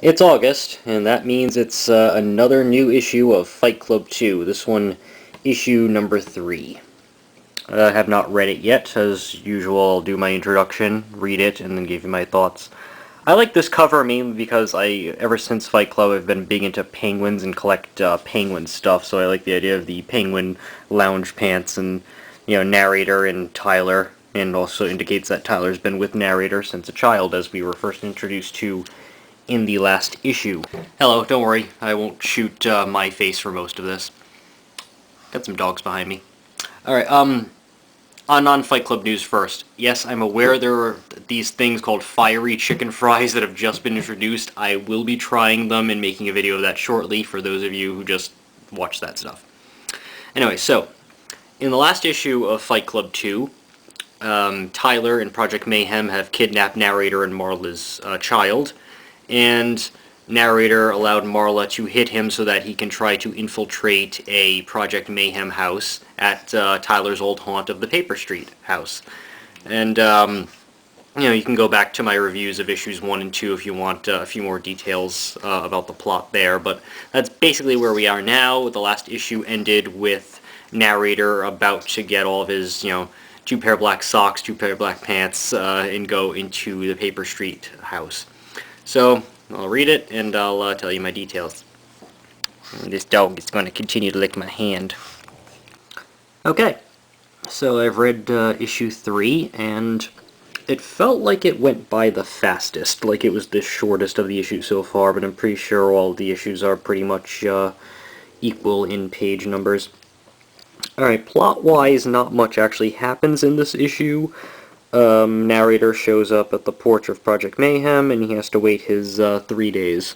It's August, and that means it's another new issue of Fight Club 2. This one, issue number 3. I have not read it yet. As usual, I'll do my introduction, read it, and then give you my thoughts. I like this cover mainly because ever since Fight Club, I've been big into penguins and collect penguin stuff, so I like the idea of the penguin lounge pants and, narrator and Tyler, and also indicates that Tyler's been with narrator since a child, as we were first introduced to in the last issue. Hello, don't worry, I won't shoot my face for most of this. Got some dogs behind me. Alright, on non-Fight Club news first. Yes, I'm aware there are these things called fiery chicken fries that have just been introduced. I will be trying them and making a video of that shortly for those of you who just watch that stuff. Anyway, so, in the last issue of Fight Club 2, Tyler and Project Mayhem have kidnapped narrator and Marla's child, and narrator allowed Marla to hit him so that he can try to infiltrate a Project Mayhem house at Tyler's old haunt of the Paper Street house. And, you can go back to my reviews of issues 1 and 2 if you want a few more details about the plot there, but that's basically where we are now. The last issue ended with narrator about to get all of his, 2 pair of black socks, 2 pair of black pants, and go into the Paper Street house. So, I'll read it, and I'll tell you my details. And this dog is going to continue to lick my hand. Okay, so I've read issue 3, and it felt like it went by the fastest, like it was the shortest of the issues so far, but I'm pretty sure all the issues are pretty much equal in page numbers. Alright, plot-wise, not much actually happens in this issue. Narrator shows up at the porch of Project Mayhem, and he has to wait his 3 days.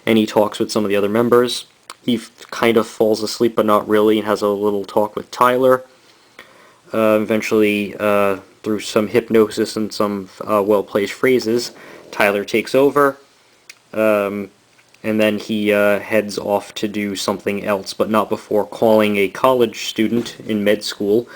And he talks with some of the other members. He kind of falls asleep, but not really, and has a little talk with Tyler. Eventually, through some hypnosis and some well-placed phrases, Tyler takes over, and then he heads off to do something else, but not before calling a college student in med school,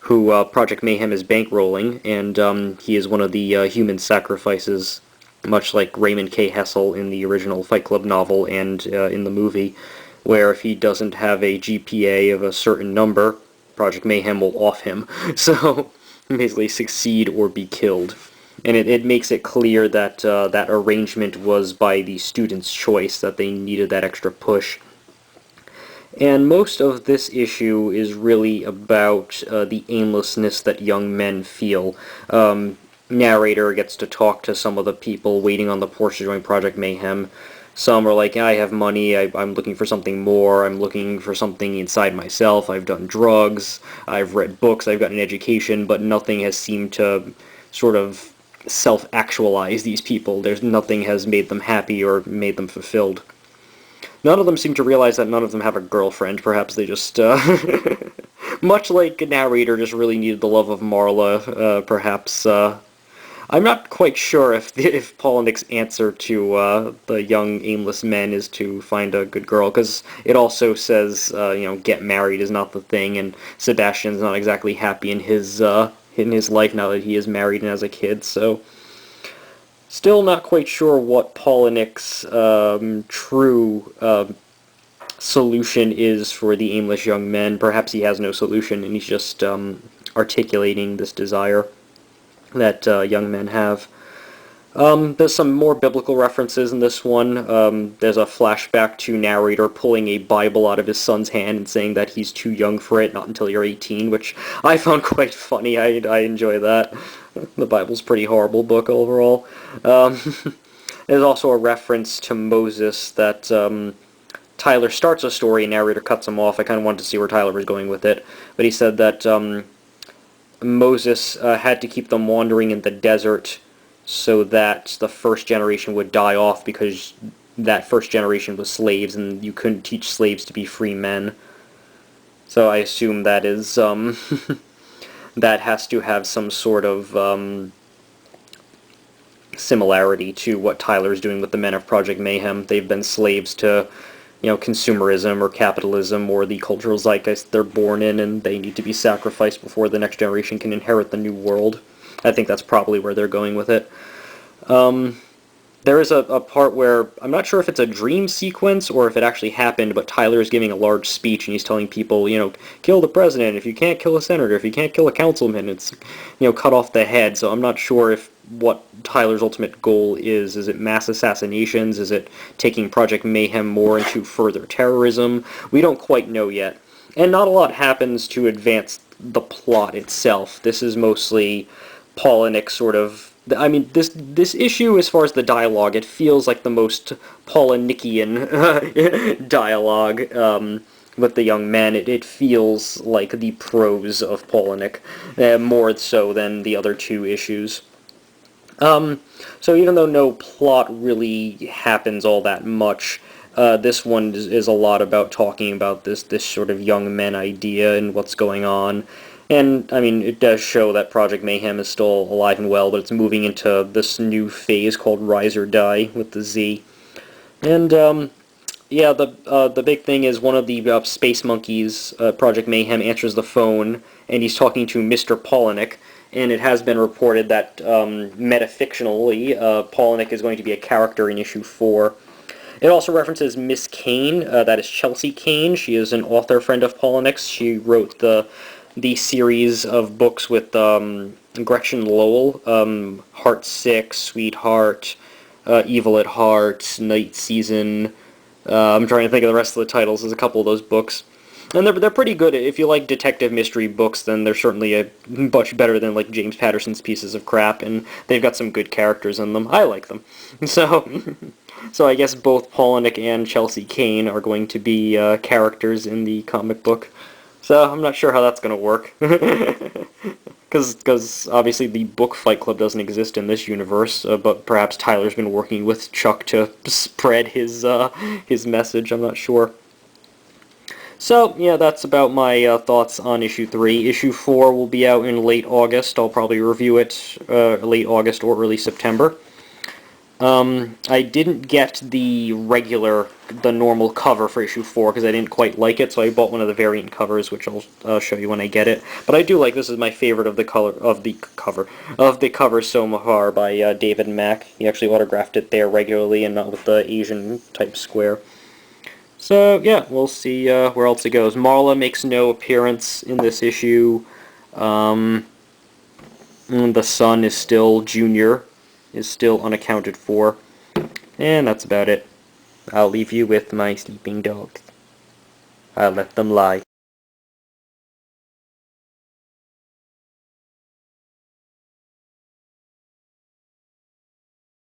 who Project Mayhem is bankrolling, and he is one of the human sacrifices, much like Raymond K. Hessel in the original Fight Club novel and in the movie, where if he doesn't have a GPA of a certain number, Project Mayhem will off him. So, basically succeed or be killed. And it makes it clear that that arrangement was by the student's choice, that they needed that extra push. And most of this issue is really about the aimlessness that young men feel. Narrator gets to talk to some of the people waiting on the porch to join Project Mayhem. Some are like, I have money, I'm looking for something more, I'm looking for something inside myself, I've done drugs, I've read books, I've gotten an education, but nothing has seemed to sort of self-actualize these people. Nothing has made them happy or made them fulfilled. None of them seem to realize that none of them have a girlfriend. Perhaps they just, much like a narrator, just really needed the love of Marla. Perhaps, I'm not quite sure if Palahniuk's answer to the young aimless men is to find a good girl, because it also says, get married is not the thing, and Sebastian's not exactly happy in his life now that he is married and has a kid. So, still not quite sure what Palahniuk's true solution is for the aimless young men. Perhaps he has no solution, and he's just articulating this desire that young men have. There's some more biblical references in this one. There's a flashback to narrator pulling a Bible out of his son's hand and saying that he's too young for it, not until you're 18, which I found quite funny. I enjoy that. The Bible's a pretty horrible book overall. There's also a reference to Moses that Tyler starts a story and narrator cuts him off. I kind of wanted to see where Tyler was going with it, but he said that Moses had to keep them wandering in the desert so that the first generation would die off, because that first generation was slaves and you couldn't teach slaves to be free men. So I assume that is that has to have some sort of similarity to what Tyler's doing with the men of Project Mayhem. They've been slaves to consumerism or capitalism or the cultural zeitgeist they're born in, and they need to be sacrificed before the next generation can inherit the new world. I think that's probably where they're going with it. There is a part where, I'm not sure if it's a dream sequence or if it actually happened, but Tyler is giving a large speech and he's telling people, kill the president. If you can't kill a senator, if you can't kill a councilman, it's, cut off the head. So I'm not sure if what Tyler's ultimate goal is. Is it mass assassinations? Is it taking Project Mayhem more into further terrorism? We don't quite know yet. And not a lot happens to advance the plot itself. This is mostly Palahniuk sort of... I mean, this issue, as far as the dialogue, it feels like the most Palahniuk-ian dialogue with the young men. It feels like the prose of Palahniuk, more so than the other two issues. So even though no plot really happens all that much, this one is a lot about talking about this sort of young men idea and what's going on. And, I mean, it does show that Project Mayhem is still alive and well, but it's moving into this new phase called Rise or Die, with the Z. And, yeah, the big thing is one of the space monkeys, Project Mayhem, answers the phone, and he's talking to Mr. Palahniuk, and it has been reported that, metafictionally, Palahniuk is going to be a character in issue 4. It also references Miss Kane, that is Chelsea Kane. She is an author friend of Palahniuk's. She wrote the series of books with Gretchen Lowell, Heart Sick, Sweetheart, Evil at Heart, Night Season. I'm trying to think of the rest of the titles. There's a couple of those books. And they're pretty good. If you like detective mystery books, then they're certainly a much better than like James Patterson's pieces of crap, and they've got some good characters in them. I like them. So I guess both Palahniuk and Chelsea Kane are going to be characters in the comic book. So I'm not sure how that's going to work. Because obviously the book Fight Club doesn't exist in this universe, but perhaps Tyler's been working with Chuck to spread his message. I'm not sure. So, yeah, that's about my thoughts on issue 3. Issue 4 will be out in late August. I'll probably review it late August or early September. I didn't get the normal cover for issue 4 because I didn't quite like it, so I bought one of the variant covers, which I'll show you when I get it. But I do like this. Is my favorite of the cover so far by David Mack. He actually autographed it there regularly and not with the Asian type square. So yeah, we'll see where else it goes. Marla makes no appearance in this issue. The son is still Junior. Is still unaccounted for. And that's about it. I'll leave you with my sleeping dogs. I'll let them lie.